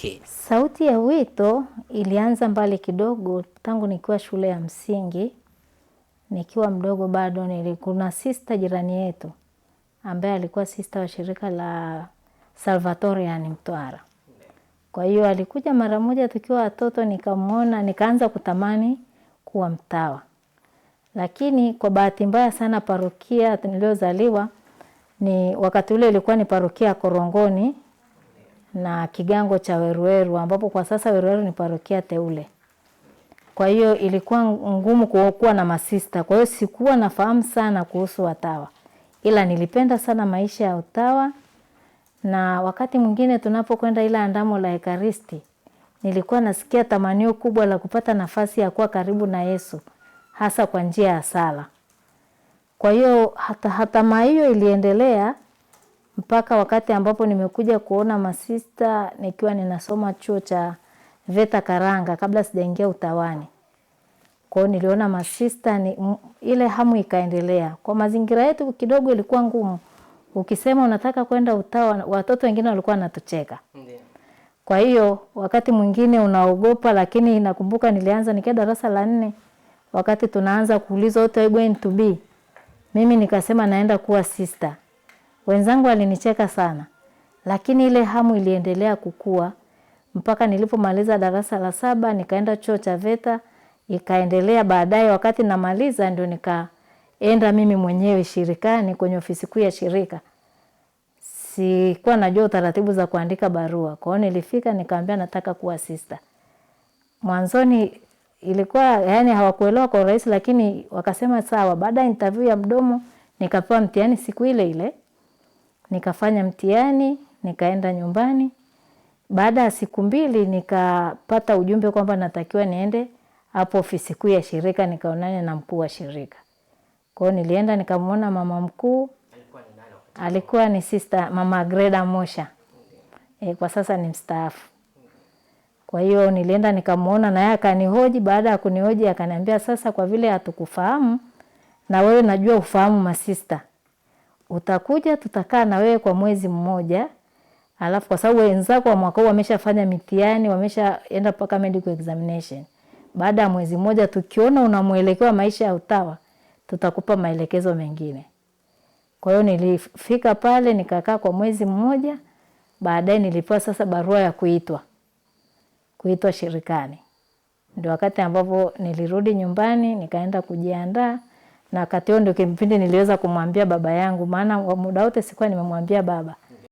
yake? Sauti ya wito ilianza mbali kidogo tangu nikiwa shule ya msingi. Nikiwa mdogo bado kuna sister jirani yetu ambaye alikuwa sister wa shirika la Salvatorian Mtwara. Kwa hiyo alikuja mara moja tukiwa watoto, nikamuona, nikaanza kutamani kuwa mtawa. Lakini kwa bahati mbaya sana parokia niliozaliwa ni wakati ule ilikuwa ni parokia Korongoni na Kigango cha Weruweru, ambapo kwa sasa Weruweru ni parokia teule. Kwa hiyo ilikuwa ngumu kuwa na masista. Kwa hiyo sikuwa nafahamu sana kuhusu watawa. Ila nilipenda sana maisha ya utawa, na wakati mwingine tunapokwenda ila andamo la Ekaristi, nilikuwa nasikia tamanio kubwa la kupata nafasi ya kuwa karibu na Yesu, hasa kwa njia ya sala. Kwa hiyo hatama hiyo iliendelea mpaka wakati ambapo nimekuja kuona masista nikiwa ninasoma chuo cha VETA Karanga kabla sijaingia utawani. Kwa hiyo niliona masista ile hamu ikaendelea. Kwa mazingira yetu kidogo ilikuwa ngumu. Ukisema unataka kwenda utawa, watoto wengine walikuwa wanatucheka. Kwa hiyo wakati mwingine unaogopa, lakini nakumbuka nilianza nikiwa darasa la 4, wakati tunaanza kuulizwa what are you going to be? Mimi nikasema naenda kuwa sister. Wenzangu walinicheka sana. Lakini ile hamu iliendelea kukua mpaka nilipomaliza darasa la 7 nikaenda chuo cha VETA, ikaendelea. Baadaye wakati namaliza ndio nikaenda mimi mwenyewe shirikani kwenye ofisi kuu ya shirika. Sikuwa najua taratibu za kuandika barua. Kwa hiyo nilifika nikamwambia nataka kuwa sister. Mwanzoni ilikuwa yani hawakuelewa kwa urahisi, lakini wakasema sawa. Baada ya interview ya mdomo nikapewa mtihani siku ile ile. Nikafanya mtihani, nikaenda nyumbani. Baada ya siku 2 nikapata ujumbe kwamba natakiwa niende hapo ofisi kuu ya shirika nikaonane na mkuu wa shirika. Kwa hiyo nilienda nikamuona mama mkuu. Alikuwa ni sister Mama Greda Mosha. Kwa sasa ni mstaafu. Kwa hiyo nilienda nikamuona na yeye akanihoji. Baada ya kunihoji akaniambia sasa kwa vile hatukufahamu na wewe najua ufahamu masista, utakuja tutakaa na wewe kwa mwezi mmoja. Alafu kwa sababu wenzako wa mwaka huu wameshafanya mitihani, wameshaenda mpaka medical examination. Baada ya mwezi mmoja tukiona una mwelekeo wa maisha ya utawa, tutakupa maelekezo mengine. Kwa hiyo nilifika pale nikakaa kwa mwezi mmoja. Baadaye nilipewa sasa barua ya kuitwa shirikani. Ndio wakati ambapo nilirudi nyumbani nikaenda kujiandaa, na wakati huo ndio kipindi niliweza kumwambia baba yangu, maana muda wote sikuwa nimemwambia baba.